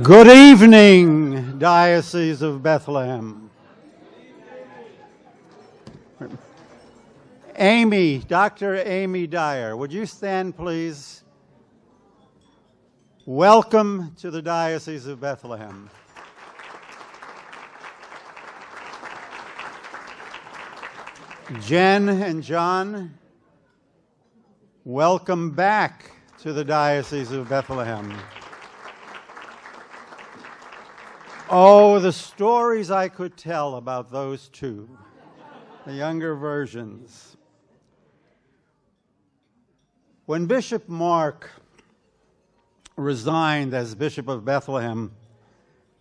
Good evening, Diocese of Bethlehem. Amy, Dr. Amy Dyer, would you stand, please? Welcome to the Diocese of Bethlehem. Jen and John, welcome back to the Diocese of Bethlehem. Oh, the stories I could tell about those two, the younger versions. When Bishop Mark resigned as Bishop of Bethlehem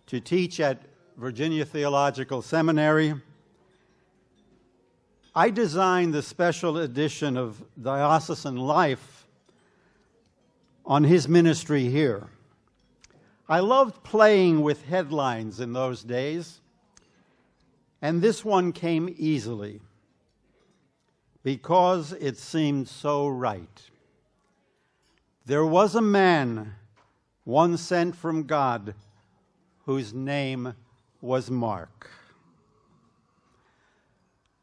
to teach at Virginia Theological Seminary, I designed the special edition of Diocesan Life on his ministry here. I loved playing with headlines in those days, and this one came easily because it seemed so right. There was a man, one sent from God, whose name was Mark.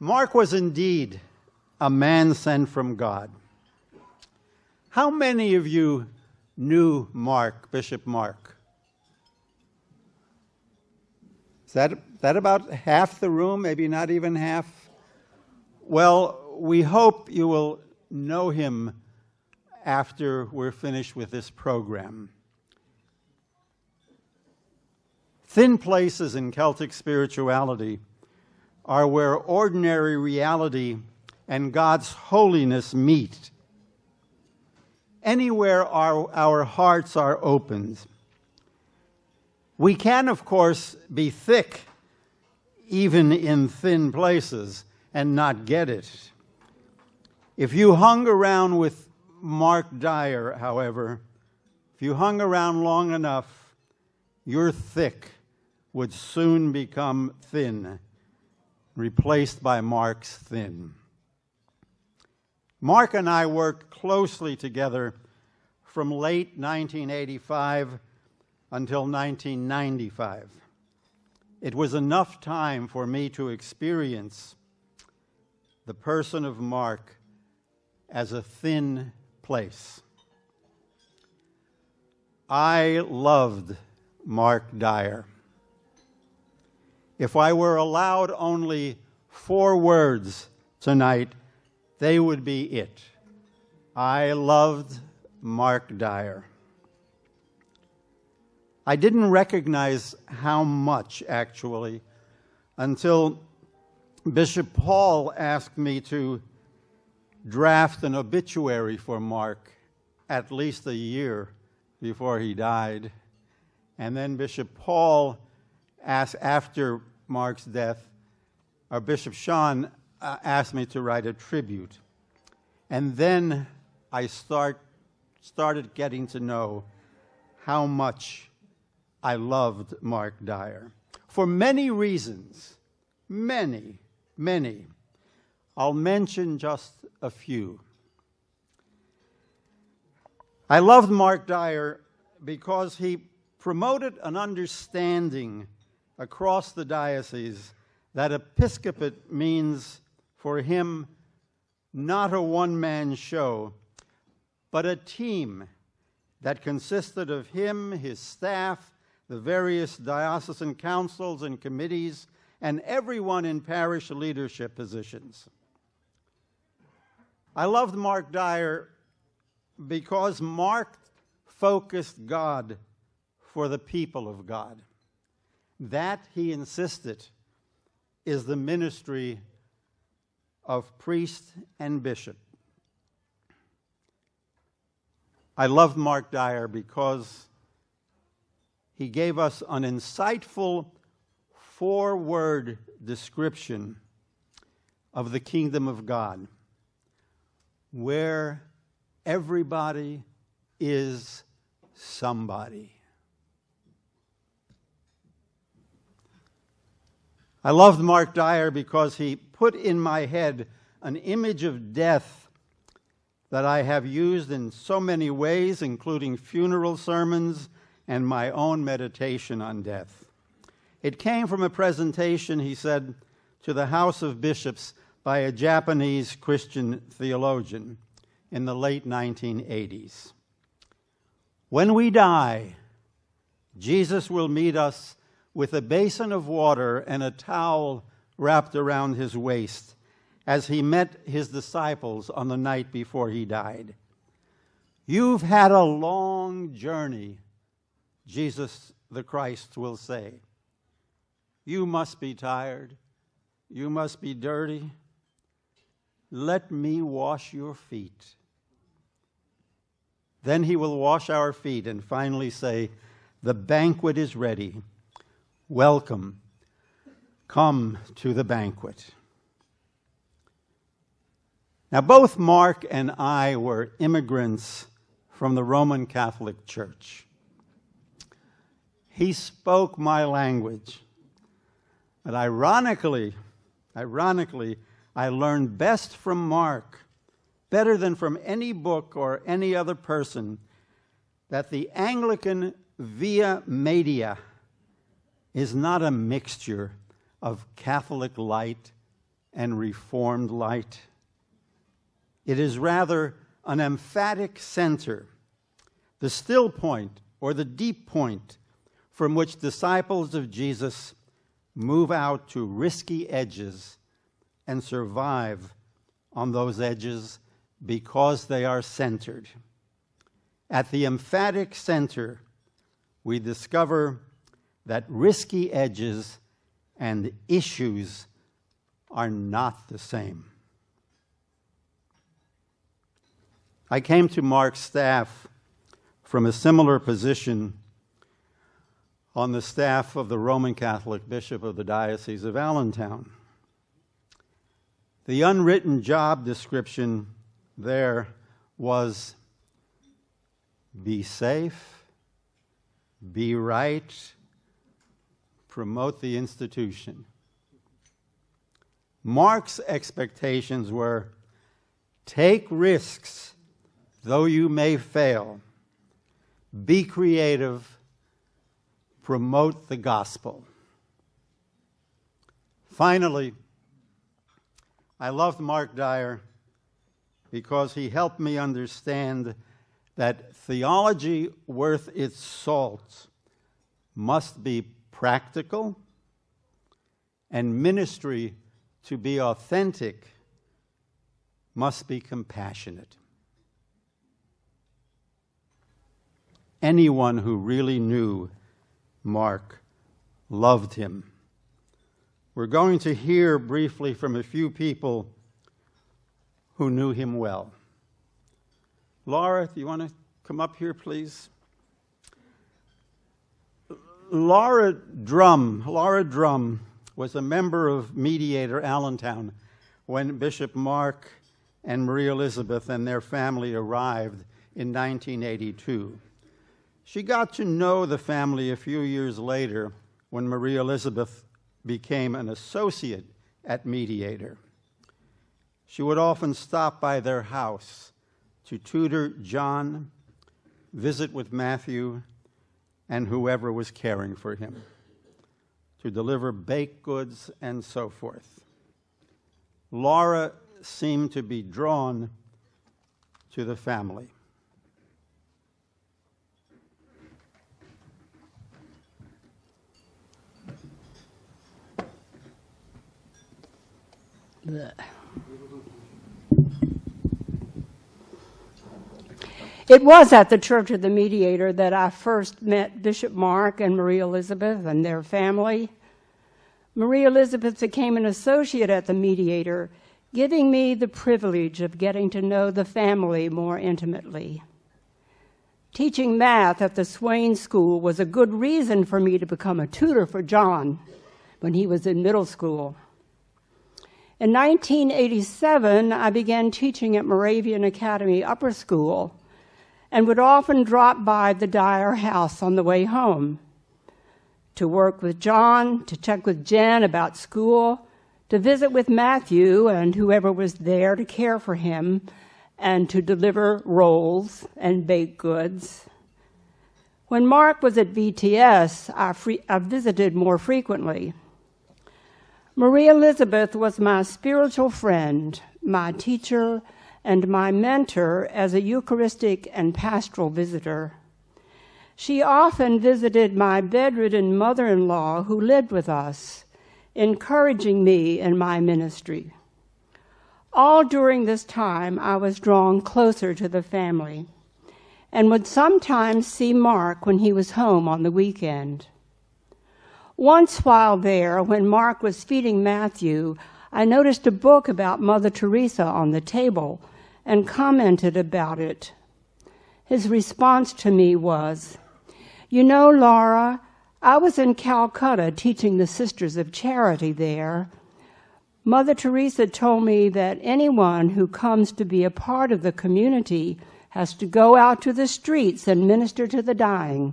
Mark was indeed a man sent from God. How many of you knew Mark, Bishop Mark? Is that about half the room, maybe not even half? Well, we hope you will know him after we're finished with this program. Thin places in Celtic spirituality are where ordinary reality and God's holiness meet. Anywhere our hearts are opened. We can, of course, be thick, even in thin places, and not get it. If you hung around with Mark Dyer, however, if you hung around long enough, your thick would soon become thin, replaced by Mark's thin. Mark and I worked closely together from late 1985 until 1995. It was enough time for me to experience the person of Mark as a thin place. I loved Mark Dyer. If I were allowed only 4 words tonight, they would be it. I loved Mark Dyer. I didn't recognize how much, actually, until Bishop Paul asked me to draft an obituary for Mark at least a year before he died. And then Bishop Paul asked, after Mark's death, or Bishop Sean asked me to write a tribute. And then I started getting to know how much I loved Mark Dyer. For many reasons, many. I'll mention just a few. I loved Mark Dyer because he promoted an understanding across the diocese that episcopate means for him not a one-man show, but a team that consisted of him, his staff, the various diocesan councils and committees, and everyone in parish leadership positions. I loved Mark Dyer because Mark focused God for the people of God. That, he insisted, is the ministry of priest and bishop. I loved Mark Dyer because he gave us an insightful 4-word description of the kingdom of God, where everybody is somebody. I loved Mark Dyer because he put in my head an image of death that I have used in so many ways, including funeral sermons and my own meditation on death. It came from a presentation, he said, to the House of Bishops by a Japanese Christian theologian in the late 1980s. When we die, Jesus will meet us with a basin of water and a towel wrapped around his waist, as he met his disciples on the night before he died. You've had a long journey, Jesus the Christ will say. You must be tired. You must be dirty. Let me wash your feet. Then he will wash our feet and finally say, the banquet is ready. Welcome. Come to the banquet. Now, both Mark and I were immigrants from the Roman Catholic Church. He spoke my language. But ironically, I learned best from Mark, better than from any book or any other person, that the Anglican Via Media is not a mixture of Catholic light and Reformed light. It is rather an emphatic center, the still point or the deep point from which disciples of Jesus move out to risky edges and survive on those edges because they are centered. At the emphatic center, we discover that risky edges and issues are not the same. I came to Mark's staff from a similar position on the staff of the Roman Catholic Bishop of the Diocese of Allentown. The unwritten job description there was be safe, be right, promote the institution. Mark's expectations were take risks, though you may fail, be creative, promote the gospel. Finally, I loved Mark Dyer because he helped me understand that theology worth its salt must be practical, and ministry, to be authentic, must be compassionate. Anyone who really knew Mark loved him. We're going to hear briefly from a few people who knew him well. Laura, do you want to come up here, please? Laura Drum was a member of Mediator Allentown when Bishop Mark and Marie Elizabeth and their family arrived in 1982. She got to know the family a few years later when Marie Elizabeth became an associate at Mediator. She would often stop by their house to tutor John, visit with Matthew, and whoever was caring for him, to deliver baked goods and so forth. Laura seemed to be drawn to the family. It was at the Church of the Mediator that I first met Bishop Mark and Marie Elizabeth and their family. Marie Elizabeth became an associate at the Mediator, giving me the privilege of getting to know the family more intimately. Teaching math at the Swain School was a good reason for me to become a tutor for John when he was in middle school. In 1987, I began teaching at Moravian Academy Upper School and would often drop by the Dyer house on the way home to work with John, to check with Jen about school, to visit with Matthew and whoever was there to care for him, and to deliver rolls and baked goods. When Mark was at VTS, I visited more frequently. Maria Elizabeth was my spiritual friend, my teacher, and my mentor as a Eucharistic and pastoral visitor. She often visited my bedridden mother-in-law who lived with us, encouraging me in my ministry. All during this time, I was drawn closer to the family and would sometimes see Mark when he was home on the weekend. Once while there, when Mark was feeding Matthew, I noticed a book about Mother Teresa on the table and commented about it. His response to me was, "You know, Laura, I was in Calcutta teaching the Sisters of Charity there. Mother Teresa told me that anyone who comes to be a part of the community has to go out to the streets and minister to the dying.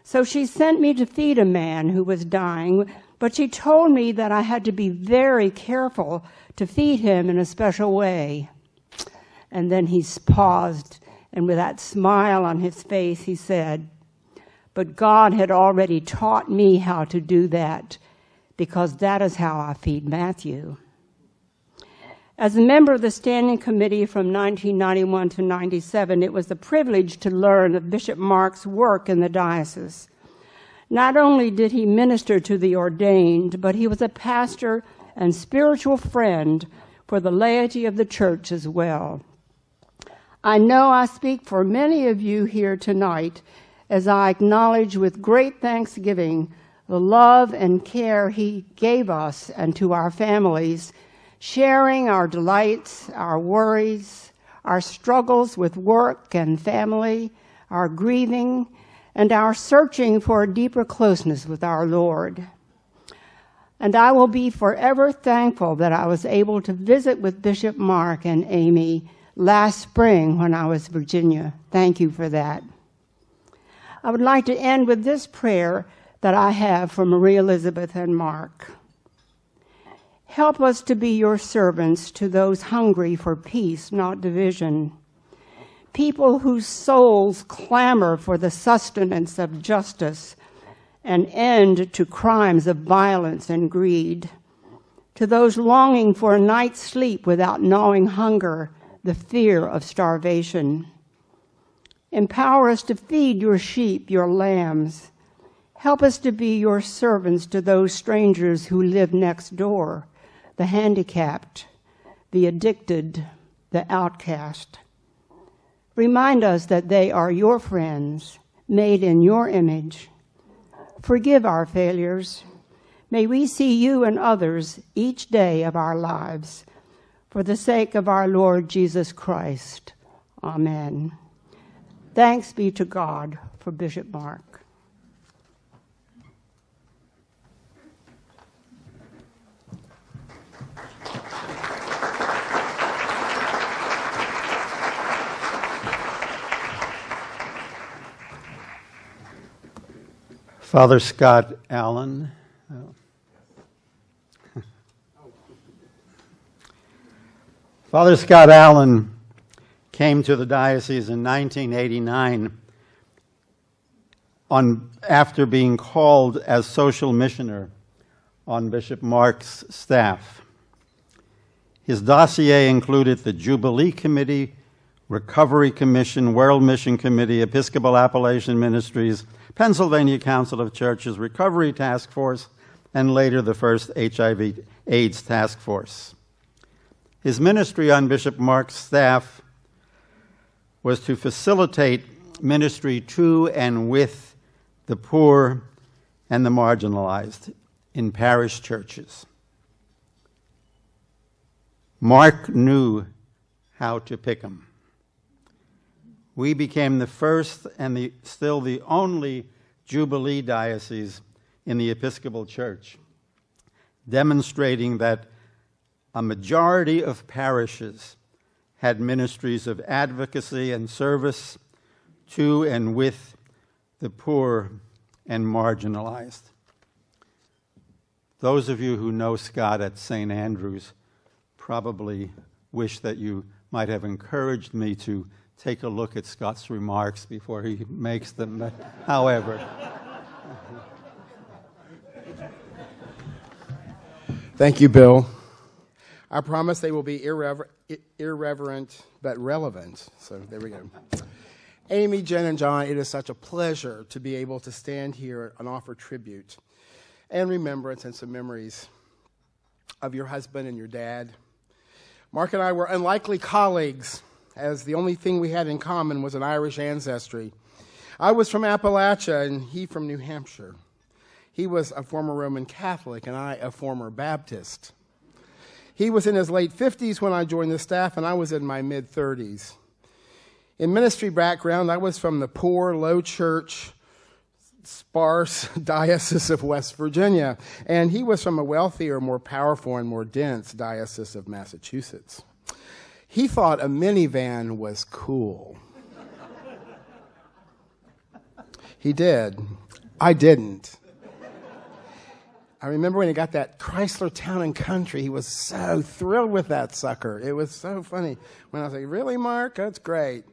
So she sent me to feed a man who was dying, but she told me that I had to be very careful to feed him in a special way." And then he paused, and with that smile on his face, he said, "But God had already taught me how to do that, because that is how I feed Matthew." As a member of the Standing Committee from 1991 to 97, it was a privilege to learn of Bishop Mark's work in the diocese. Not only did he minister to the ordained, but he was a pastor and spiritual friend for the laity of the church as well. I know I speak for many of you here tonight as I acknowledge with great thanksgiving the love and care he gave us and to our families, sharing our delights, our worries, our struggles with work and family, our grieving, and our searching for a deeper closeness with our Lord. And I will be forever thankful that I was able to visit with Bishop Mark and Amy last spring when I was in Virginia. Thank you for that. I would like to end with this prayer that I have for Maria Elizabeth and Mark. Help us to be your servants to those hungry for peace, not division. People whose souls clamor for the sustenance of justice, an end to crimes of violence and greed. To those longing for a night's sleep without gnawing hunger, the fear of starvation. Empower us to feed your sheep, your lambs. Help us to be your servants to those strangers who live next door, the handicapped, the addicted, the outcast. Remind us that they are your friends, made in your image. Forgive our failures. May we see you and others each day of our lives. For the sake of our Lord Jesus Christ. Amen. Thanks be to God for Bishop Mark. Father Scott Allen. Father Scott Allen came to the diocese in 1989 after being called as social missioner on Bishop Mark's staff. His dossier included the Jubilee Committee, Recovery Commission, World Mission Committee, Episcopal Appalachian Ministries, Pennsylvania Council of Churches, Recovery Task Force, and later the first HIV/AIDS Task Force. His ministry on Bishop Mark's staff was to facilitate ministry to and with the poor and the marginalized in parish churches. Mark knew how to pick them. We became the first and still the only Jubilee diocese in the Episcopal Church, demonstrating that a majority of parishes had ministries of advocacy and service to and with the poor and marginalized. Those of you who know Scott at St. Andrews probably wish that you might have encouraged me to take a look at Scott's remarks before he makes them. But, however. Thank you, Bill. I promise they will be irreverent but relevant. So there we go. Amy, Jen, and John, it is such a pleasure to be able to stand here and offer tribute and remembrance and some memories of your husband and your dad. Mark and I were unlikely colleagues, as the only thing we had in common was an Irish ancestry. I was from Appalachia and he from New Hampshire. He was a former Roman Catholic and I a former Baptist. He was in his late 50s when I joined the staff, and I was in my mid-30s. In ministry background, I was from the poor, low church, sparse diocese of West Virginia, and he was from a wealthier, more powerful, and more dense diocese of Massachusetts. He thought a minivan was cool. He did. I didn't. I remember when he got that Chrysler Town & Country, he was so thrilled with that sucker. It was so funny. When I was like, really, Mark? That's great.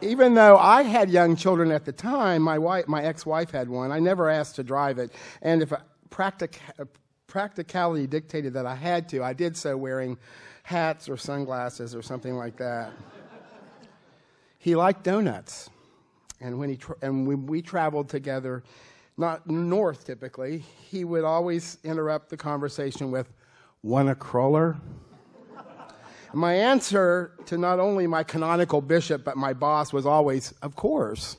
Even though I had young children at the time, my ex-wife had one. I never asked to drive it. And if practicality dictated that I had to, I did so wearing hats or sunglasses or something like that. He liked donuts. And when we traveled together, not north typically, he would always interrupt the conversation with, "Want a cruller?" My answer to not only my canonical bishop, but my boss was always, "Of course."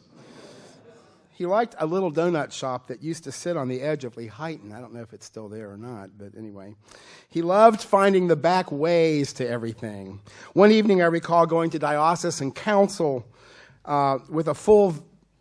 He liked a little donut shop that used to sit on the edge of Lehighton. I don't know if it's still there or not, but anyway. He loved finding the back ways to everything. One evening I recall going to diocesan council with a full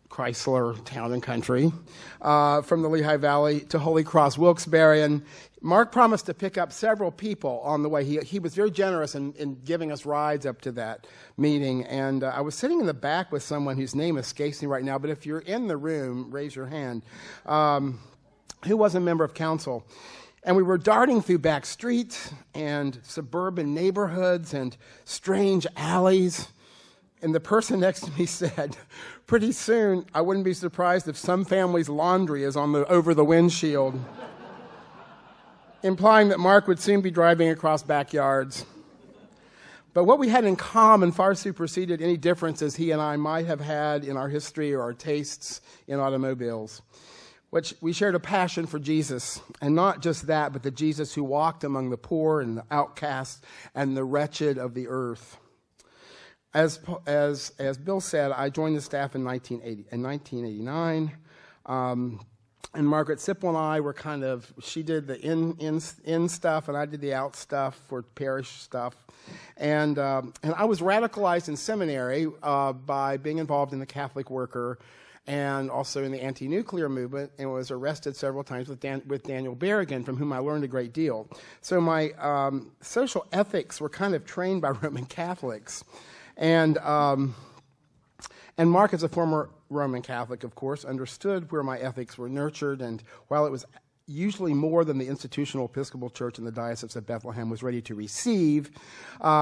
Chrysler Town & Country from the Lehigh Valley to Holy Cross Wilkes-Barre, and Mark promised to pick up several people on the way. He was very generous in giving us rides up to that meeting, and I was sitting in the back with someone whose name escapes me right now, but if you're in the room, raise your hand, who was a member of council. And we were darting through back streets and suburban neighborhoods and strange alleys. And the person next to me said, "Pretty soon, I wouldn't be surprised if some family's laundry is over the windshield," implying that Mark would soon be driving across backyards. But what we had in common far superseded any differences he and I might have had in our history or our tastes in automobiles. Which we shared a passion for Jesus, and not just that, but the Jesus who walked among the poor and the outcasts and the wretched of the earth. As Bill said, I joined the staff in 1989, and Margaret Sipple and I were she did the in stuff, and I did the out stuff for parish stuff. And I was radicalized in seminary by being involved in the Catholic Worker and also in the anti-nuclear movement, and was arrested several times with Daniel Berrigan, from whom I learned a great deal. So my social ethics were kind of trained by Roman Catholics. And Mark, as a former Roman Catholic, of course, understood where my ethics were nurtured, and while it was usually more than the institutional Episcopal Church in the Diocese of Bethlehem was ready to receive,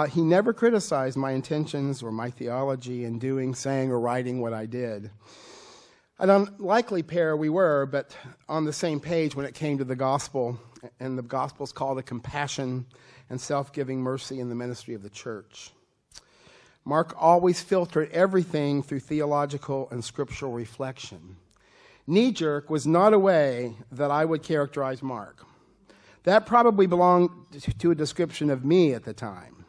he never criticized my intentions or my theology in doing, saying, or writing what I did. An unlikely pair we were, but on the same page when it came to the gospel, and the gospel's call to compassion and self-giving mercy in the ministry of the church. Mark always filtered everything through theological and scriptural reflection. Knee-jerk was not a way that I would characterize Mark. That probably belonged to a description of me at the time.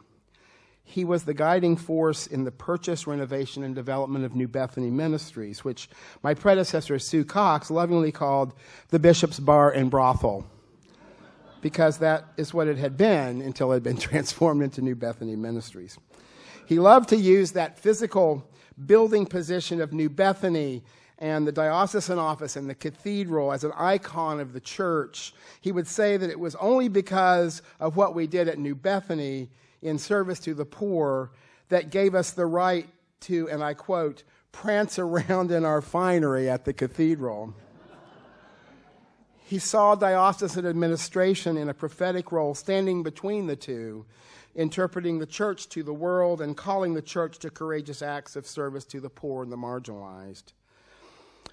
He was the guiding force in the purchase, renovation, and development of New Bethany Ministries, which my predecessor, Sue Cox, lovingly called the Bishop's Bar and Brothel, because that is what it had been until it had been transformed into New Bethany Ministries. He loved to use that physical building position of New Bethany and the diocesan office and the cathedral as an icon of the church. He would say that it was only because of what we did at New Bethany in service to the poor that gave us the right to, and I quote, prance around in our finery at the cathedral. He saw diocesan administration in a prophetic role standing between the two interpreting the church to the world and calling the church to courageous acts of service to the poor and the marginalized.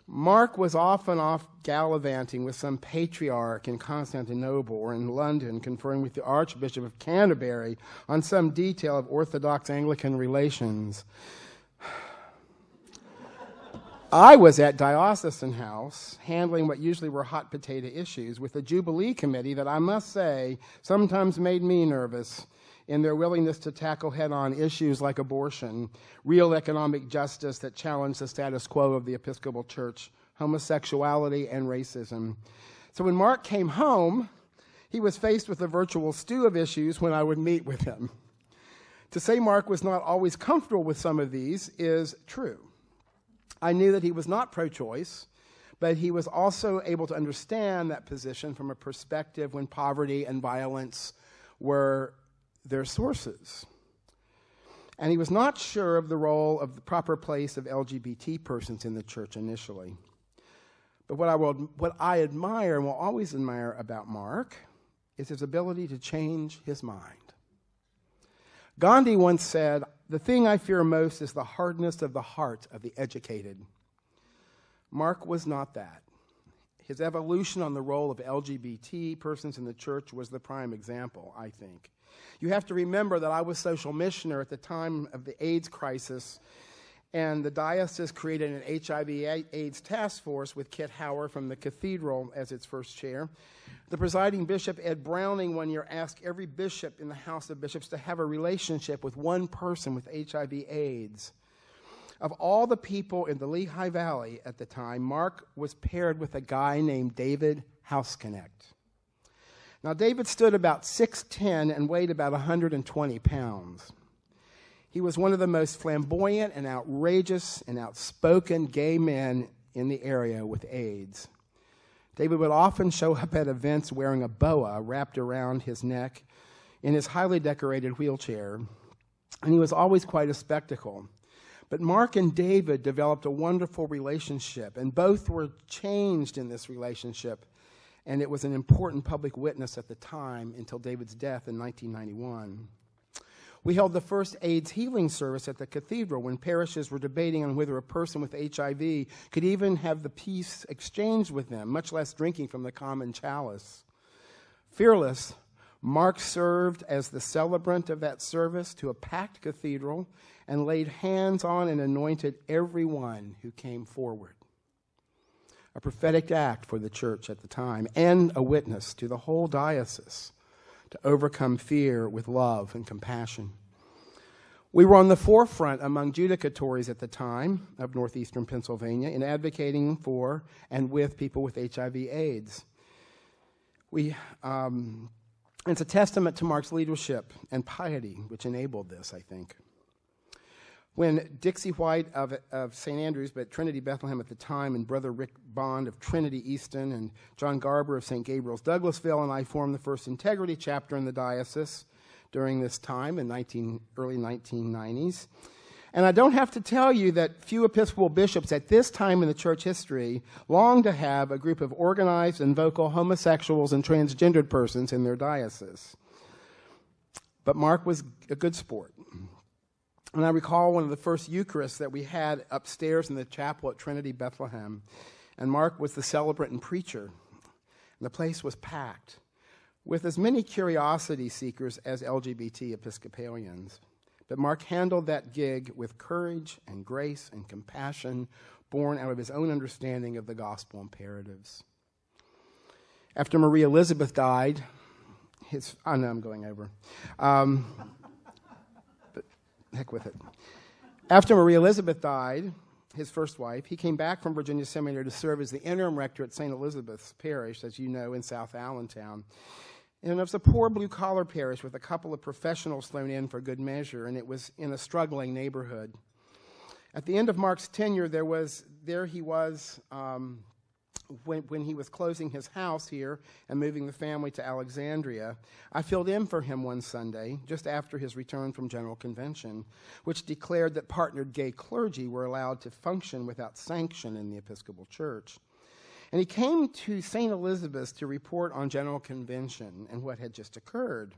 Mark was often off gallivanting with some patriarch in Constantinople or in London, conferring with the Archbishop of Canterbury on some detail of Orthodox Anglican relations. I was at Diocesan House handling what usually were hot potato issues with a Jubilee committee that I must say sometimes made me nervous in their willingness to tackle head-on issues like abortion, real economic justice that challenged the status quo of the Episcopal Church, homosexuality, and racism. So when Mark came home, he was faced with a virtual stew of issues when I would meet with him. To say Mark was not always comfortable with some of these is true. I knew that he was not pro-choice, but he was also able to understand that position from a perspective when poverty and violence were their sources. And he was not sure of the role of the proper place of LGBT persons in the church initially. But what I admire and will always admire about Mark is his ability to change his mind. Gandhi once said, "The thing I fear most is the hardness of the heart of the educated." Mark was not that. His evolution on the role of LGBT persons in the church was the prime example, I think. You have to remember that I was social missioner at the time of the AIDS crisis, and the diocese created an HIV/AIDS task force with Kit Hauer from the cathedral as its first chair. The presiding bishop, Ed Browning, one year asked every bishop in the House of Bishops to have a relationship with one person with HIV/AIDS. Of all the people in the Lehigh Valley at the time, Mark was paired with a guy named David Houseknecht. Now, David stood about 6'10" and weighed about 120 pounds. He was one of the most flamboyant and outrageous and outspoken gay men in the area with AIDS. David would often show up at events wearing a boa wrapped around his neck in his highly decorated wheelchair, and he was always quite a spectacle. But Mark and David developed a wonderful relationship, and both were changed in this relationship, and it was an important public witness at the time until David's death in 1991. We held the first AIDS healing service at the cathedral when parishes were debating on whether a person with HIV could even have the peace exchanged with them, much less drinking from the common chalice. Fearless, Mark served as the celebrant of that service to a packed cathedral and laid hands on and anointed everyone who came forward. A prophetic act for the church at the time, and a witness to the whole diocese to overcome fear with love and compassion. We were on the forefront among judicatories at the time of northeastern Pennsylvania in advocating for and with people with HIV/AIDS. It's a testament to Mark's leadership and piety which enabled this, I think. When Dixie White of St. Andrews, but Trinity Bethlehem at the time, and Brother Rick Bond of Trinity Easton, and John Garber of St. Gabriel's Douglasville, and I formed the first Integrity chapter in the diocese during this time in early 1990s. And I don't have to tell you that few Episcopal bishops at this time in the church history longed to have a group of organized and vocal homosexuals and transgendered persons in their diocese. But Mark was a good sport. And I recall one of the first Eucharists that we had upstairs in the chapel at Trinity Bethlehem. And Mark was the celebrant and preacher. And the place was packed with as many curiosity seekers as LGBT Episcopalians. But Mark handled that gig with courage and grace and compassion born out of his own understanding of the gospel imperatives. After Marie Elizabeth died, I'm going over. Heck with it. After Marie Elizabeth died, his first wife, he came back from Virginia Seminary to serve as the interim rector at St. Elizabeth's Parish, as you know, in South Allentown. And it was a poor blue-collar parish with a couple of professionals thrown in for good measure, and it was in a struggling neighborhood. At the end of Mark's tenure, there he was when he was closing his house here and moving the family to Alexandria. I filled in for him one Sunday, just after his return from General Convention, which declared that partnered gay clergy were allowed to function without sanction in the Episcopal Church. And he came to St. Elizabeth's to report on General Convention and what had just occurred.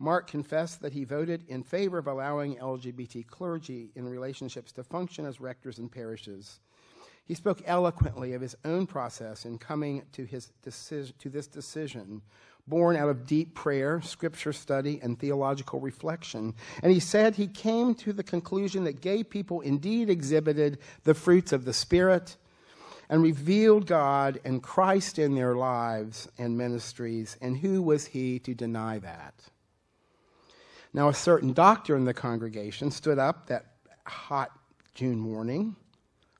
Mark confessed that he voted in favor of allowing LGBT clergy in relationships to function as rectors in parishes. He spoke eloquently of his own process in coming to this decision, born out of deep prayer, scripture study, and theological reflection. And he said he came to the conclusion that gay people indeed exhibited the fruits of the Spirit and revealed God and Christ in their lives and ministries, and who was he to deny that? Now, a certain doctor in the congregation stood up that hot June morning,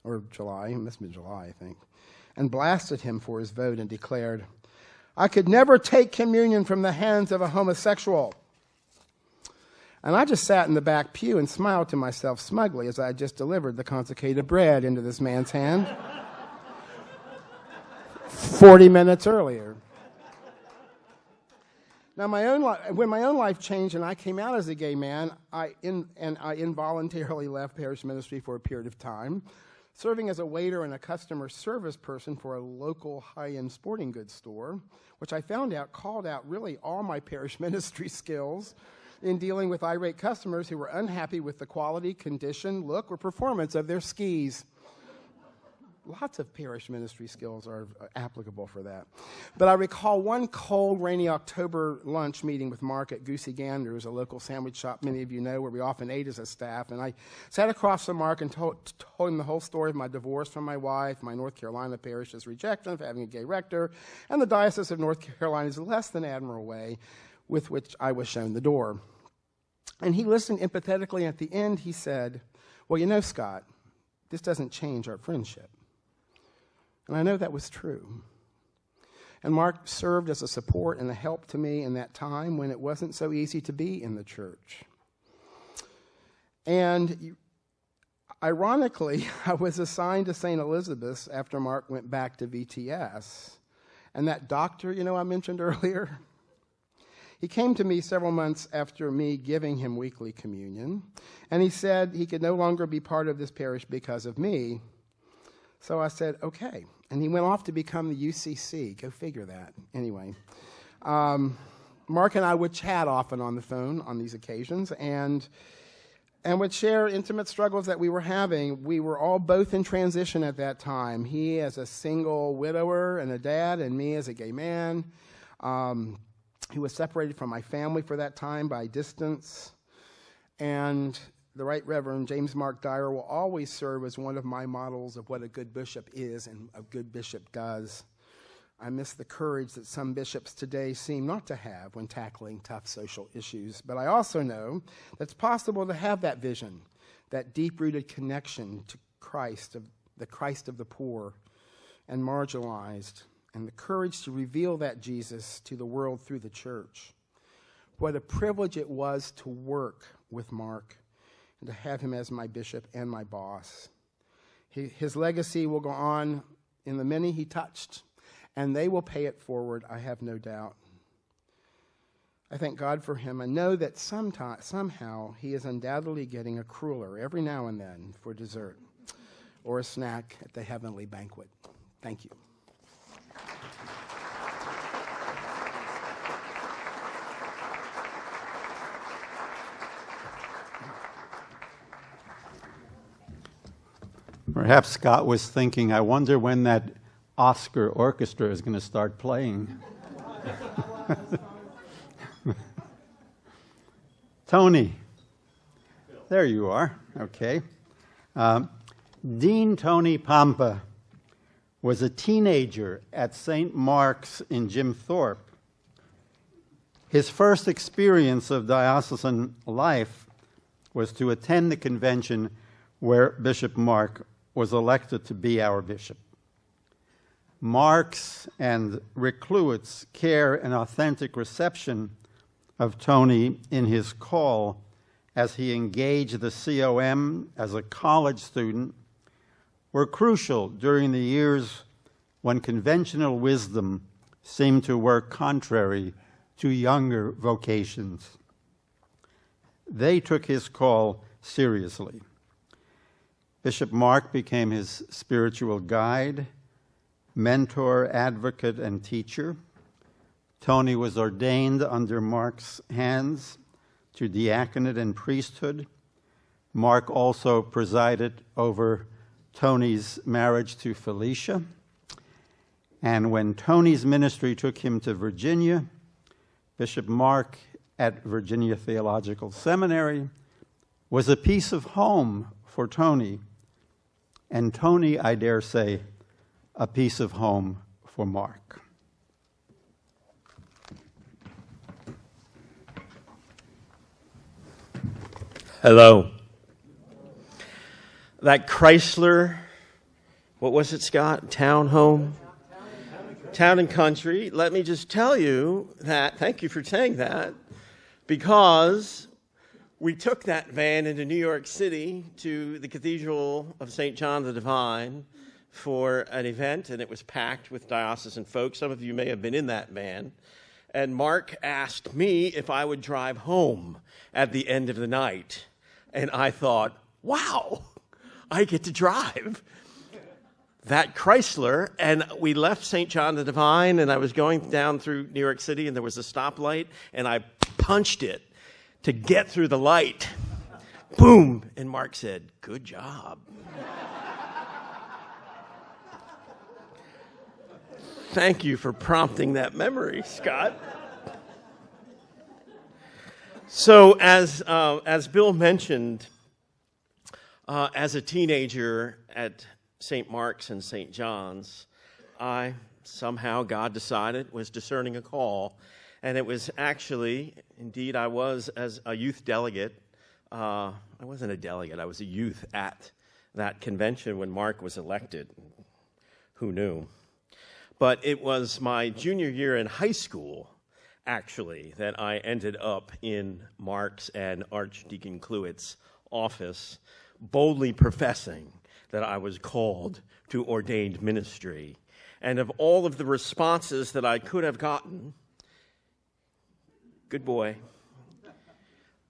or July, it must have been July, I think, and blasted him for his vote and declared, "I could never take communion from the hands of a homosexual." And I just sat in the back pew and smiled to myself smugly as I had just delivered the consecrated bread into this man's hand 40 minutes earlier. Now, when my own life changed and I came out as a gay man, I involuntarily left parish ministry for a period of time, serving as a waiter and a customer service person for a local high-end sporting goods store, which I found out called out really all my parish ministry skills in dealing with irate customers who were unhappy with the quality, condition, look, or performance of their skis. Lots of parish ministry skills are applicable for that. But I recall one cold, rainy October lunch meeting with Mark at Goosey Gander's, a local sandwich shop many of you know, where we often ate as a staff. And I sat across from Mark and told him the whole story of my divorce from my wife, my North Carolina parish's rejection of having a gay rector, and the Diocese of North Carolina's less than admirable way with which I was shown the door. And he listened empathetically, and at the end he said, "Well, you know, Scott, this doesn't change our friendship." And I know that was true. And Mark served as a support and a help to me in that time when it wasn't so easy to be in the church. And ironically, I was assigned to St. Elizabeth's after Mark went back to VTS. And that doctor, I mentioned earlier, he came to me several months after me giving him weekly communion, and he said he could no longer be part of this parish because of me. So I said, okay. And he went off to become the UCC. Go figure that. Anyway, Mark and I would chat often on the phone on these occasions and would share intimate struggles that we were having. We were all both in transition at that time. He as a single widower and a dad, and me as a gay man who was separated from my family for that time by distance. And the Right Reverend James Mark Dyer will always serve as one of my models of what a good bishop is and a good bishop does. I miss the courage that some bishops today seem not to have when tackling tough social issues. But I also know that it's possible to have that vision, that deep-rooted connection to Christ, the Christ of the poor and marginalized, and the courage to reveal that Jesus to the world through the church. What a privilege it was to work with Mark and to have him as my bishop and my boss. His legacy will go on in the many he touched, and they will pay it forward, I have no doubt. I thank God for him and know that somehow he is undoubtedly getting a cruller every now and then for dessert or a snack at the heavenly banquet. Thank you. Perhaps Scott was thinking, I wonder when that Oscar orchestra is going to start playing. Tony. There you are. Okay. Dean Tony Pampa was a teenager at St. Mark's in Jim Thorpe. His first experience of diocesan life was to attend the convention where Bishop Mark was elected to be our bishop. Mark's and Rick Cluett's care and authentic reception of Tony in his call as he engaged the COM as a college student were crucial during the years when conventional wisdom seemed to work contrary to younger vocations. They took his call seriously. Bishop Mark became his spiritual guide, mentor, advocate, and teacher, Tony was ordained under Mark's hands to diaconate and priesthood. Mark also presided over Tony's marriage to Felicia. And when Tony's ministry took him to Virginia, Bishop Mark at Virginia Theological Seminary was a piece of home for Tony, and Tony, I dare say, a piece of home for Mark. Hello. That Chrysler, what was it, Scott? Townhome? Town and Country. Let me just tell you that, thank you for saying that, because we took that van into New York City to the Cathedral of St. John the Divine for an event, and it was packed with diocesan folks. Some of you may have been in that van. And Mark asked me if I would drive home at the end of the night. And I thought, wow, I get to drive that Chrysler. And we left St. John the Divine, and I was going down through New York City, and there was a stoplight, and I punched it to get through the light. Boom. And Mark said, good job. Thank you for prompting that memory, Scott. So as Bill mentioned, as a teenager at St. Mark's and St. John's, somehow God decided was discerning a call. And it was actually, indeed, I was as a youth delegate. I wasn't a delegate, I was a youth at that convention when Mark was elected. Who knew? But it was my junior year in high school, actually, that I ended up in Mark's and Archdeacon Cluett's office, boldly professing that I was called to ordained ministry. And of all of the responses that I could have gotten, good boy,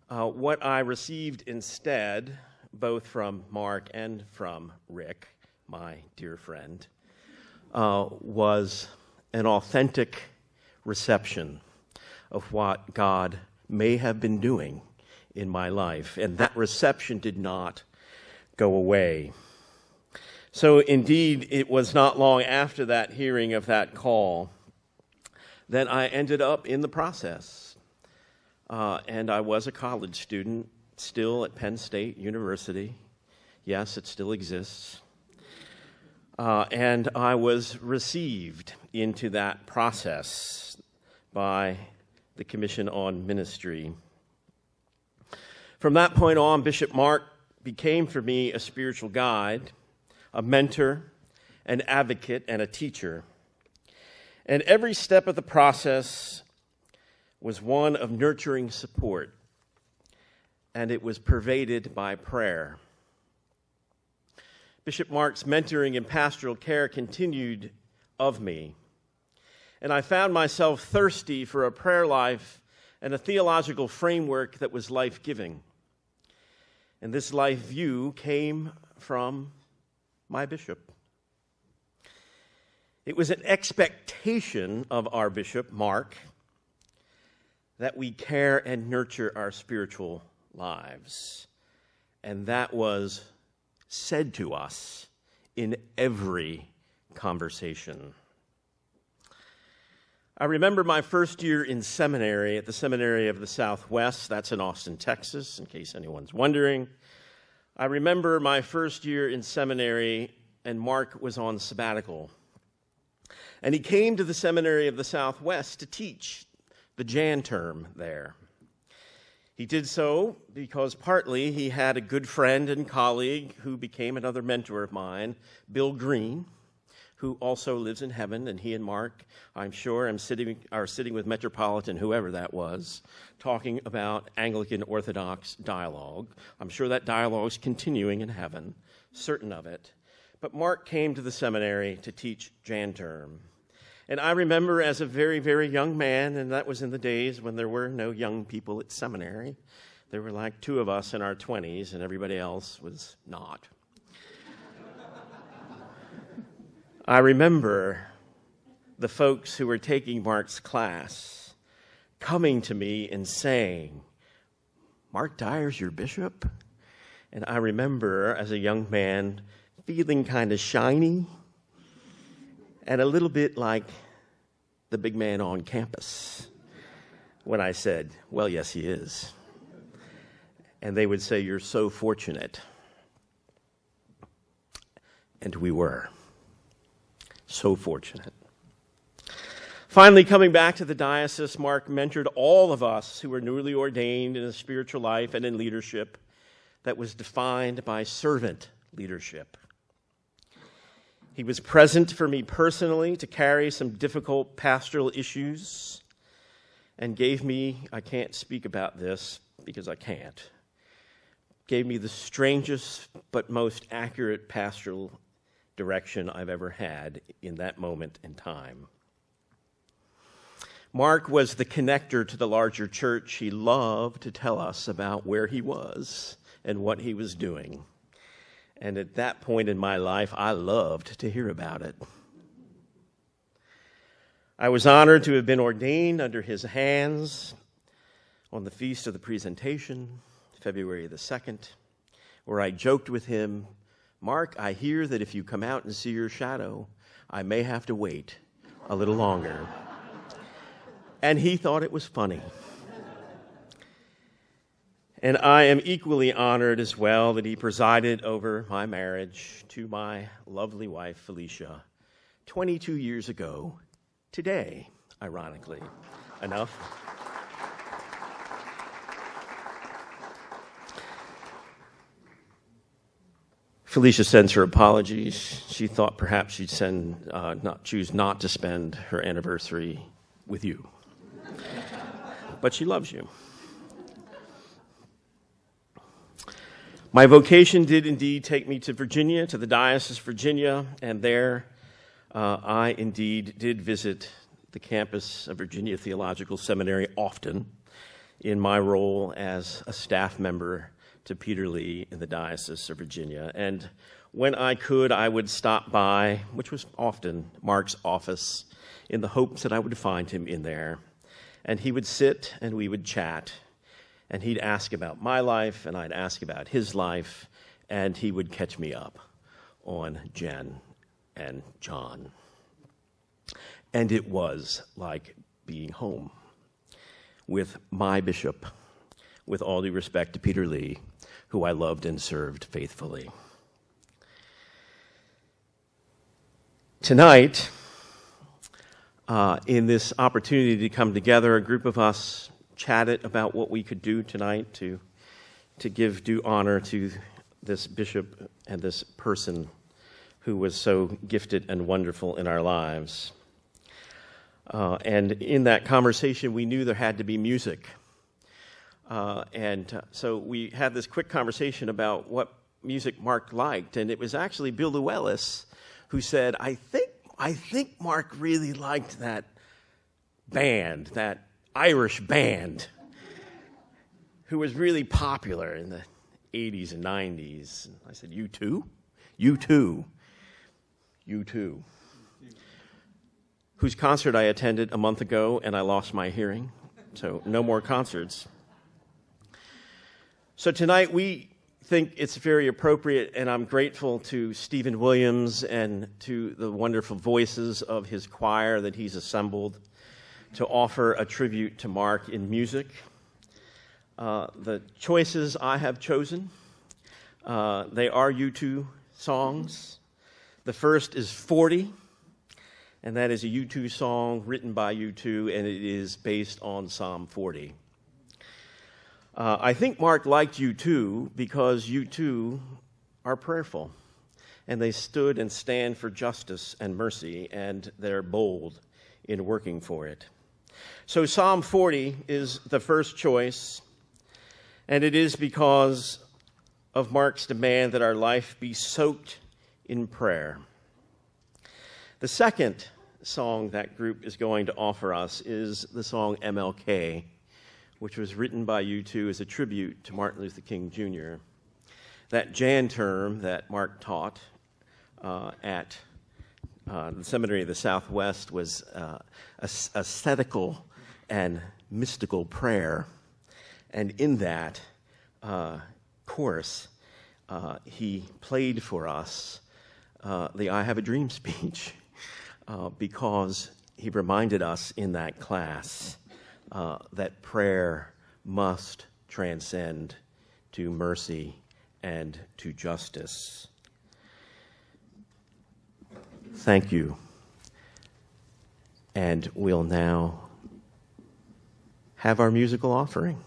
what I received instead, both from Mark and from Rick, my dear friend, was an authentic reception of what God may have been doing in my life. And that reception did not go away. So indeed, it was not long after that hearing of that call that I ended up in the process. And I was a college student, still at Penn State University. Yes, it still exists. And I was received into that process by the Commission on Ministry. From that point on, Bishop Mark became for me a spiritual guide, a mentor, an advocate, and a teacher. And every step of the process was one of nurturing support, and it was pervaded by prayer. Bishop Mark's mentoring and pastoral care continued of me, and I found myself thirsty for a prayer life and a theological framework that was life-giving. And this life view came from my bishop. It was an expectation of our bishop, Mark, that we care and nurture our spiritual lives. And that was said to us in every conversation. I remember my first year in seminary at the Seminary of the Southwest. That's in Austin, Texas, in case anyone's wondering. I remember my first year in seminary, and Mark was on sabbatical. And he came to the Seminary of the Southwest to teach the Jan term there. He did so because partly he had a good friend and colleague who became another mentor of mine, Bill Green, who also lives in heaven, and he and Mark, I'm sure, are sitting with Metropolitan, whoever that was, talking about Anglican Orthodox dialogue. I'm sure that dialogue is continuing in heaven, certain of it. But Mark came to the seminary to teach Jan term. And I remember as a very, very young man, and that was in the days when there were no young people at seminary. There were like two of us in our 20s, and everybody else was not. I remember the folks who were taking Mark's class coming to me and saying, "Mark Dyer's your bishop?" And I remember as a young man feeling kind of shiny and a little bit like the big man on campus when I said, "Well, yes, he is." And they would say, "You're so fortunate." And we were so fortunate. Finally, coming back to the diocese, Mark mentored all of us who were newly ordained in a spiritual life and in leadership that was defined by servant leadership. He was present for me personally to carry some difficult pastoral issues and gave me, I can't speak about this because I can't, gave me the strangest but most accurate pastoral direction I've ever had in that moment in time. Mark was the connector to the larger church. He loved to tell us about where he was and what he was doing. And at that point in my life, I loved to hear about it. I was honored to have been ordained under his hands on the Feast of the Presentation, February the 2nd, where I joked with him, "Mark, I hear that if you come out and see your shadow, I may have to wait a little longer." And he thought it was funny. And I am equally honored as well that he presided over my marriage to my lovely wife, Felicia, 22 years ago today, ironically enough. Felicia sends her apologies. She thought perhaps she'd choose not to spend her anniversary with you. But she loves you. My vocation did indeed take me to Virginia, to the Diocese of Virginia, and there I indeed did visit the campus of Virginia Theological Seminary often in my role as a staff member to Peter Lee in the Diocese of Virginia. And when I could, I would stop by, which was often Mark's office, in the hopes that I would find him in there. And he would sit and we would chat. And he'd ask about my life, and I'd ask about his life, and he would catch me up on Jen and John. And it was like being home with my bishop, with all due respect to Peter Lee, who I loved and served faithfully. Tonight, in this opportunity to come together, a group of us chatted about what we could do tonight to give due honor to this bishop and this person who was so gifted and wonderful in our lives. And in that conversation, we knew there had to be music. So we had this quick conversation about what music Mark liked, and it was actually Bill Llewellys who said, I think Mark really liked that band, that Irish band, who was really popular in the 80s and 90s. And I said, "You too? You too? You too?" Whose concert I attended a month ago, and I lost my hearing, so no more concerts. So tonight we think it's very appropriate, and I'm grateful to Stephen Williams and to the wonderful voices of his choir that he's assembled to offer a tribute to Mark in music. The choices I have chosen, they are U2 songs. The first is 40, and that is a U2 song written by U2, and it is based on Psalm 40. I think Mark liked U2 because U2 are prayerful, and they stood and stand for justice and mercy, and they're bold in working for it. So Psalm 40 is the first choice, and it is because of Mark's demand that our life be soaked in prayer. The second song that group is going to offer us is the song MLK, which was written by U2 as a tribute to Martin Luther King Jr. That Jan term that Mark taught at the Seminary of the Southwest was ascetical and mystical prayer. And in that course, he played for us the I Have a Dream speech because he reminded us in that class that prayer must transcend to mercy and to justice. Thank you. And we'll now have our musical offering.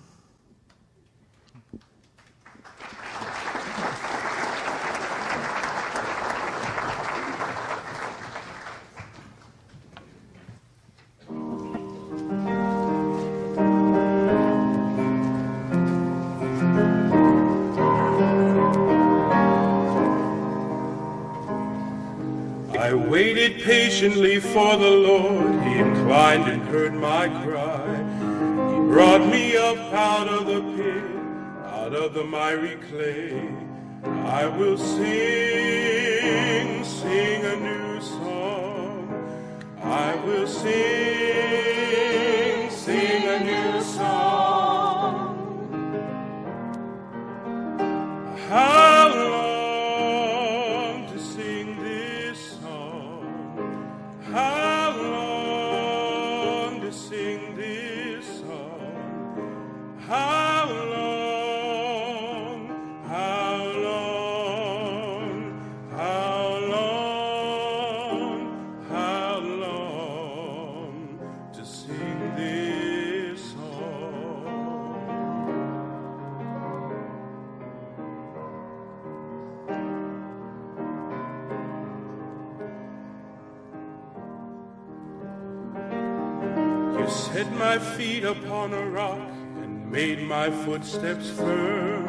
I waited patiently for the Lord. He inclined and heard my cry. He brought me up out of the pit, out of the miry clay. I will sing, sing a new song. I will sing, sing a new song. How long to sing this song? How long to sing this song? How long, how long, how long, how long to sing this song? You set my feet upon a rock and made my footsteps firm.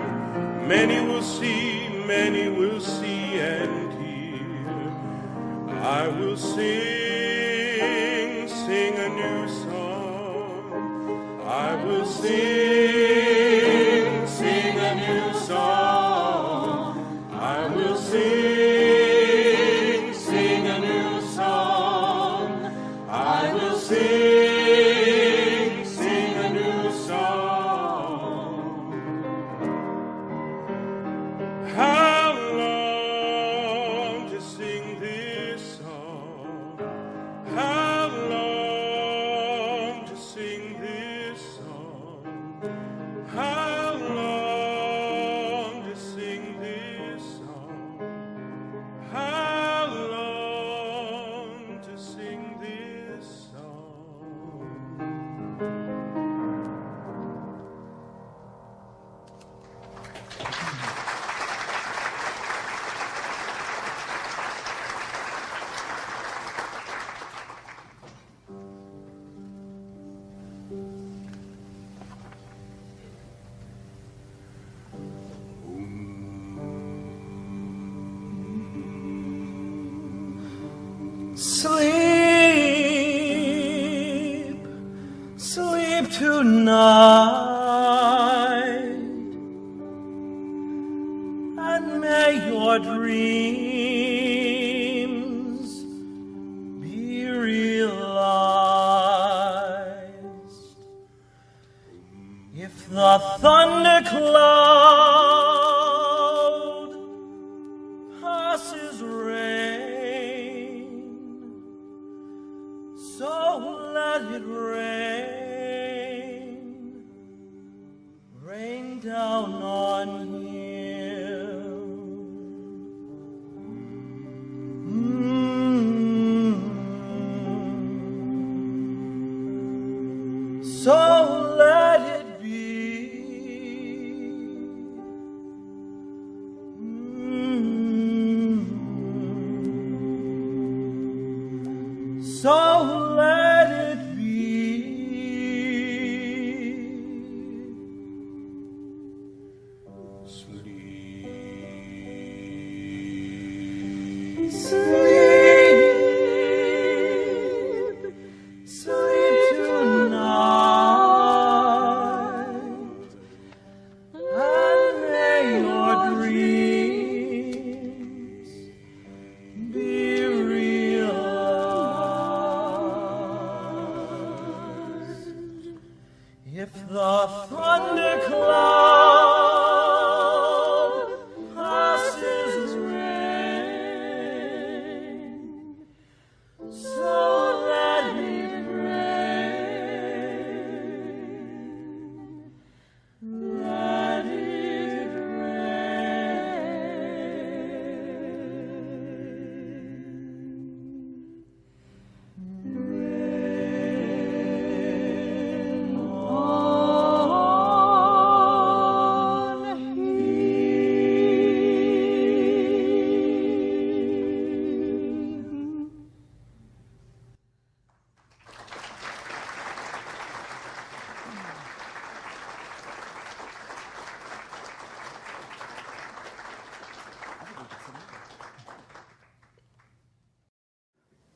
Many will see and hear. I will sing, sing a new song. I will sing, sing a new song. I will sing, sing a new song. I will sing, sing a new song. How long to sing this song? How long to sing this song? How long to sing this song? How long to sing this song? Sleep, sleep tonight, and may your dreams be realized. If the thundercloud passes rain, so let it rain down on him. So let it be. So let it be. Sleep. Sleep, sleep tonight, and may your dreams be real.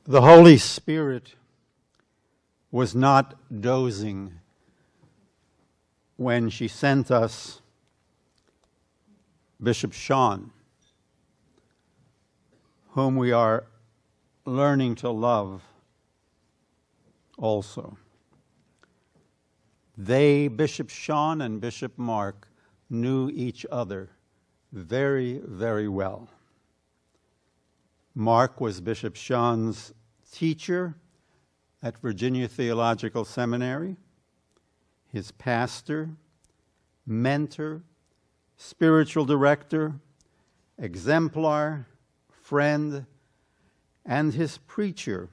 The Holy Spirit was not dozing when she sent us Bishop Sean, whom we are learning to love also. They, Bishop Sean and Bishop Mark, knew each other very, very well. Mark was Bishop Sean's teacher at Virginia Theological Seminary, his pastor, mentor, spiritual director, exemplar, friend, and his preacher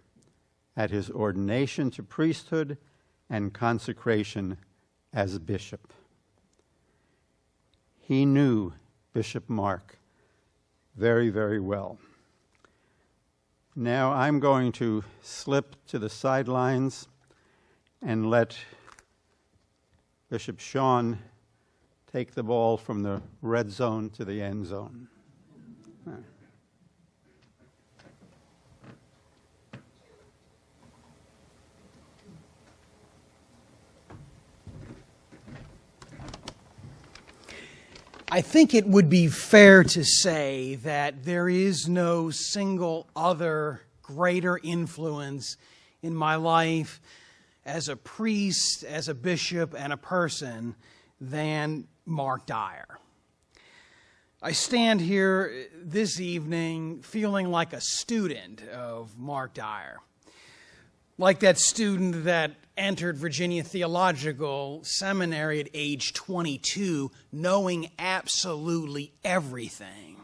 at his ordination to priesthood and consecration as bishop. He knew Bishop Mark very, very well. Now I'm going to slip to the sidelines and let Bishop Sean take the ball from the red zone to the end zone. I think it would be fair to say that there is no single other greater influence in my life as a priest, as a bishop, and a person than Mark Dyer. I stand here this evening feeling like a student of Mark Dyer. Like that student that entered Virginia Theological Seminary at age 22, knowing absolutely everything.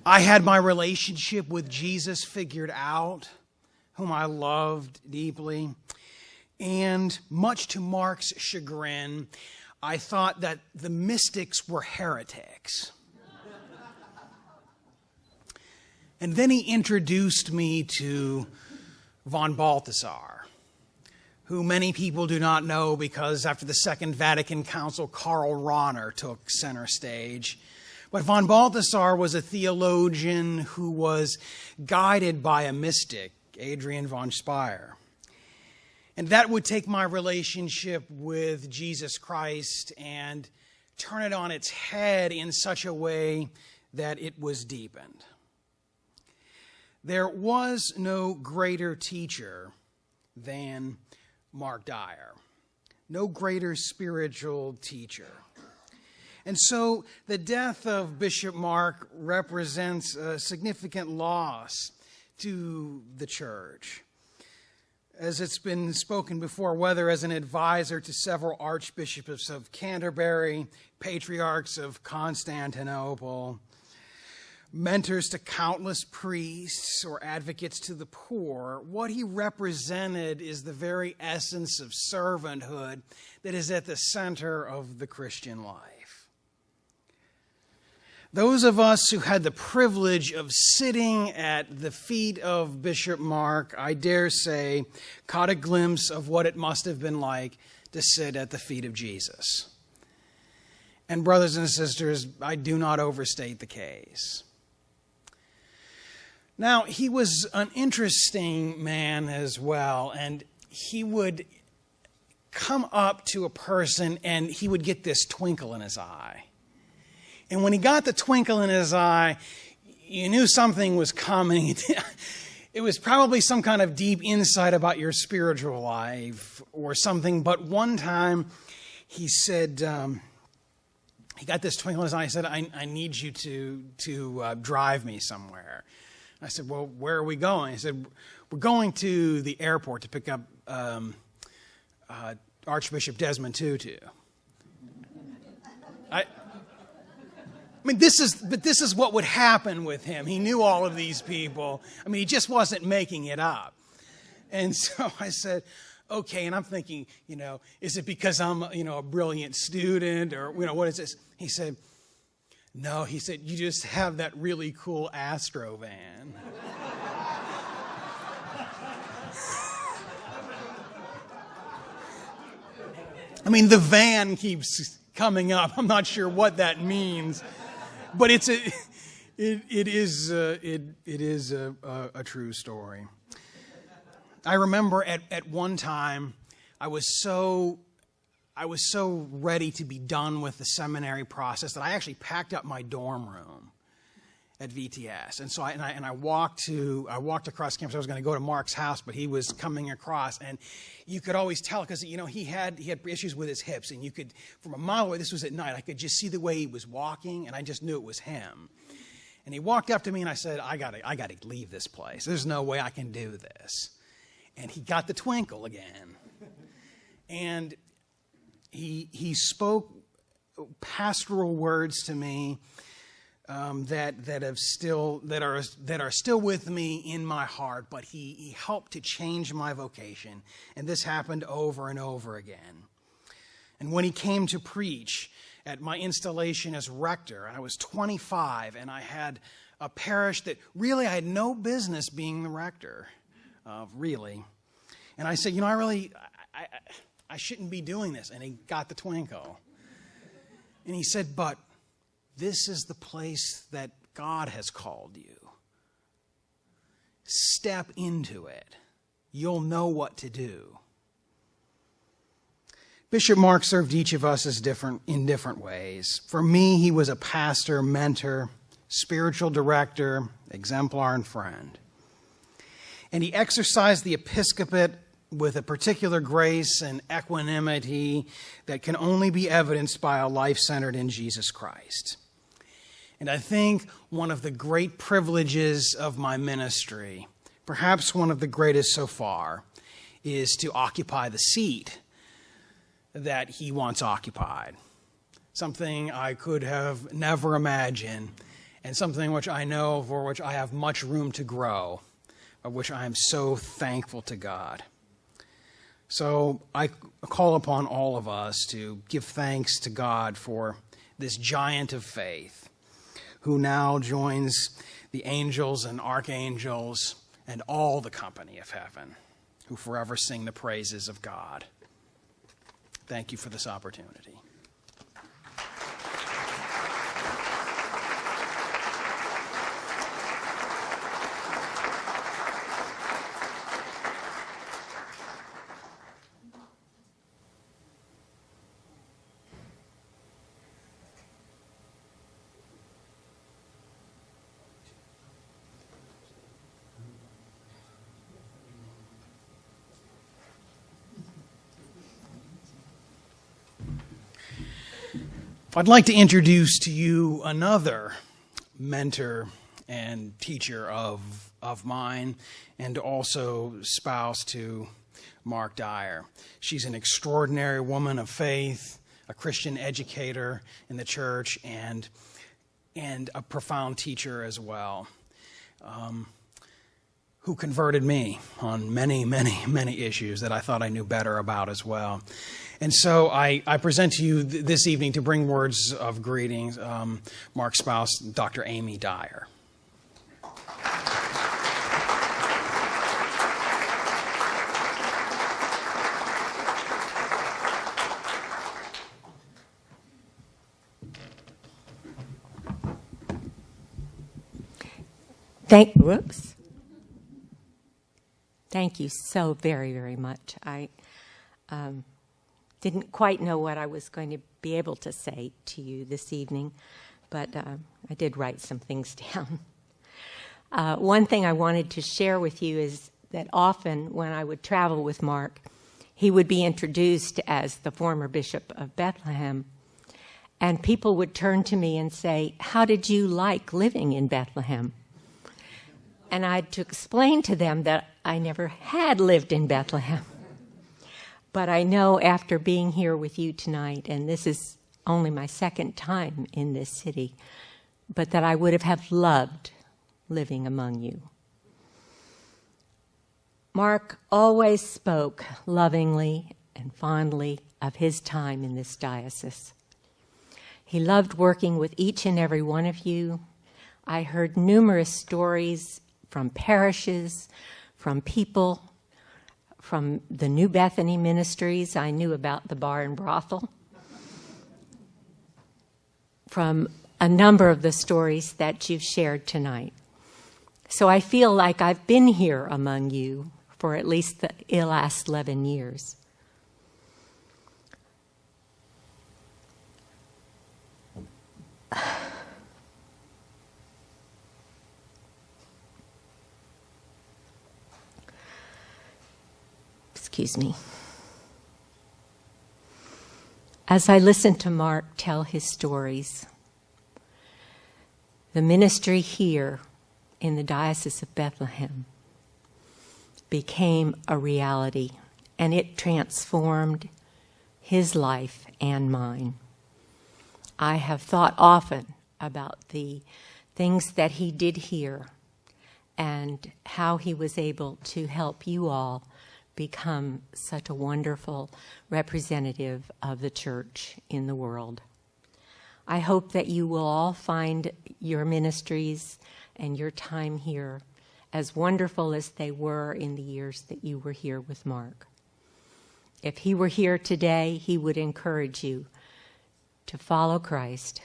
I had my relationship with Jesus figured out, whom I loved deeply. And much to Mark's chagrin, I thought that the mystics were heretics. And then he introduced me to von Balthasar, who many people do not know because after the Second Vatican Council, Karl Rahner took center stage. But von Balthasar was a theologian who was guided by a mystic, Adrian von Speyer. And that would take my relationship with Jesus Christ and turn it on its head in such a way that it was deepened. There was no greater teacher than Mark Dyer, no greater spiritual teacher. And so the death of Bishop Mark represents a significant loss to the church. As it's been spoken before, whether as an advisor to several archbishops of Canterbury, patriarchs of Constantinople, mentors to countless priests or advocates to the poor, what he represented is the very essence of servanthood that is at the center of the Christian life. Those of us who had the privilege of sitting at the feet of Bishop Mark, I dare say, caught a glimpse of what it must have been like to sit at the feet of Jesus. And brothers and sisters, I do not overstate the case. Now, he was an interesting man as well, and he would come up to a person and he would get this twinkle in his eye. And when he got the twinkle in his eye, you knew something was coming. It was probably some kind of deep insight about your spiritual life or something. But one time he said, he got this twinkle in his eye. He said, I need you to drive me somewhere. I said, well, where are we going? He said, we're going to the airport to pick up Archbishop Desmond Tutu. I mean, this is what would happen with him. He knew all of these people. I mean, he just wasn't making it up. And so I said, okay. And I'm thinking, is it because I'm, a brilliant student or, what is this? He said, no, he said, you just have that really cool Astro van. I mean, the van keeps coming up. I'm not sure what that means. But it's It is a true story. I remember at one time I was so ready to be done with the seminary process that I actually packed up my dorm room at VTS, and so I walked across campus. I was going to go to Mark's house, but he was coming across, and you could always tell because he had issues with his hips, and you could, from a mile away, this was at night, I could just see the way he was walking, and I just knew it was him. And he walked up to me, and I said, I gotta leave this place. There's no way I can do this. And he got the twinkle again, and he spoke pastoral words to me that are still with me in my heart. But he helped to change my vocation, and this happened over and over again. And when he came to preach at my installation as rector, I was 25, and I had a parish that really I had no business being the rector of, really. And I said, I shouldn't be doing this. And he got the twinkle. And he said, but this is the place that God has called you. Step into it. You'll know what to do. Bishop Mark served each of us in different ways. For me, he was a pastor, mentor, spiritual director, exemplar, and friend. And he exercised the episcopate with a particular grace and equanimity that can only be evidenced by a life centered in Jesus Christ. And I think one of the great privileges of my ministry, perhaps one of the greatest so far, is to occupy the seat that he once occupied. Something I could have never imagined, and something which I know for which I have much room to grow, of which I am so thankful to God. So I call upon all of us to give thanks to God for this giant of faith, who now joins the angels and archangels and all the company of heaven, who forever sing the praises of God. Thank you for this opportunity. I'd like to introduce to you another mentor and teacher of mine, and also spouse to Mark Dyer. She's an extraordinary woman of faith, a Christian educator in the church, and a profound teacher as well, who converted me on many, many, many issues that I thought I knew better about as well. And so I present to you this evening to bring words of greetings, Mark's spouse, Dr. Amy Dyer. Thank you so very, very much. I didn't quite know what I was going to be able to say to you this evening, but I did write some things down. One thing I wanted to share with you is that often when I would travel with Mark, he would be introduced as the former Bishop of Bethlehem, and people would turn to me and say, "How did you like living in Bethlehem?" And I had to explain to them that I never had lived in Bethlehem. But I know after being here with you tonight, and this is only my second time in this city, but that I would have loved living among you. Mark always spoke lovingly and fondly of his time in this diocese. He loved working with each and every one of you. I heard numerous stories from parishes, from people, from the New Bethany ministries. I knew about the bar and brothel. From a number of the stories that you've shared tonight. So I feel like I've been here among you for at least the last 11 years. Excuse me. As I listened to Mark tell his stories, the ministry here in the Diocese of Bethlehem became a reality, and it transformed his life and mine. I have thought often about the things that he did here and how he was able to help you all become such a wonderful representative of the church in the world. I hope that you will all find your ministries and your time here as wonderful as they were in the years that you were here with Mark. If he were here today, he would encourage you to follow Christ,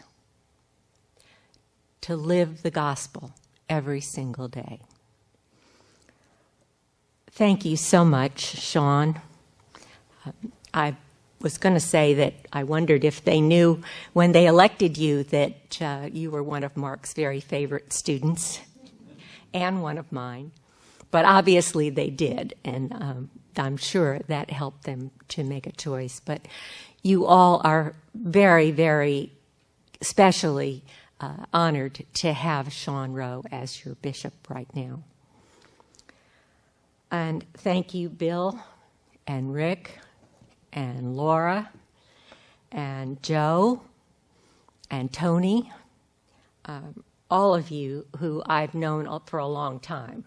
to live the gospel every single day. Thank you so much, Sean. I was going to say that I wondered if they knew when they elected you that you were one of Mark's very favorite students and one of mine. But obviously they did, and I'm sure that helped them to make a choice. But you all are very, very specially honored to have Sean Rowe as your bishop right now. And thank you, Bill and Rick and Laura and Joe and Tony, all of you who I've known for a long time,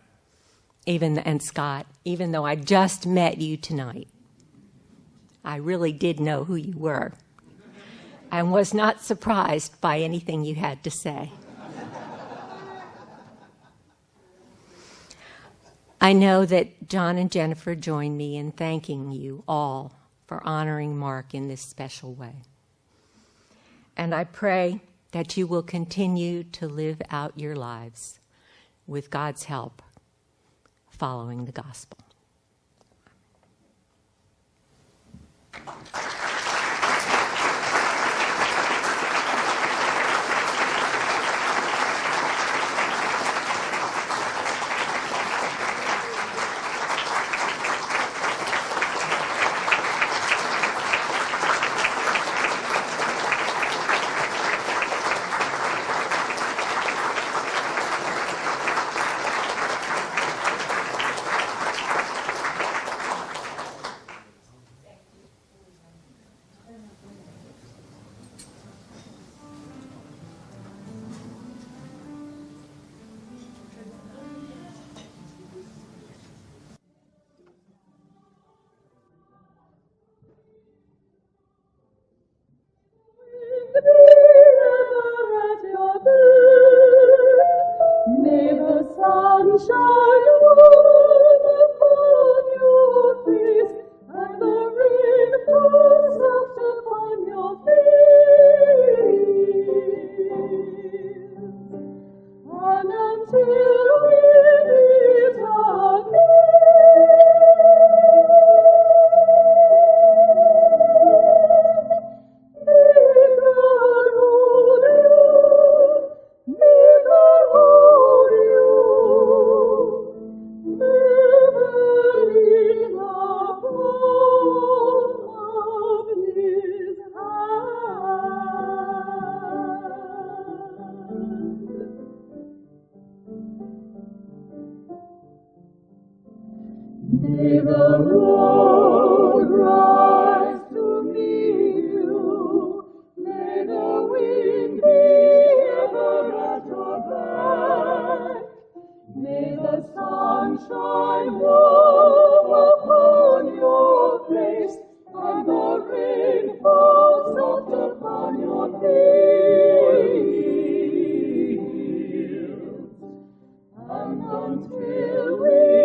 and Scott, even though I just met you tonight. I really did know who you were and was not surprised by anything you had to say. I know that John and Jennifer join me in thanking you all for honoring Mark in this special way. And I pray that you will continue to live out your lives with God's help, following the gospel. May the sun shine warm upon your face, and the rain fall soft upon your face. And until we meet again, may God hold you. May God hold you, never in the palm of His hand. May the road rise to meet you. May the wind be ever at your back. May the sun shine warm upon your face, and the rain fall soft upon your fields. And until we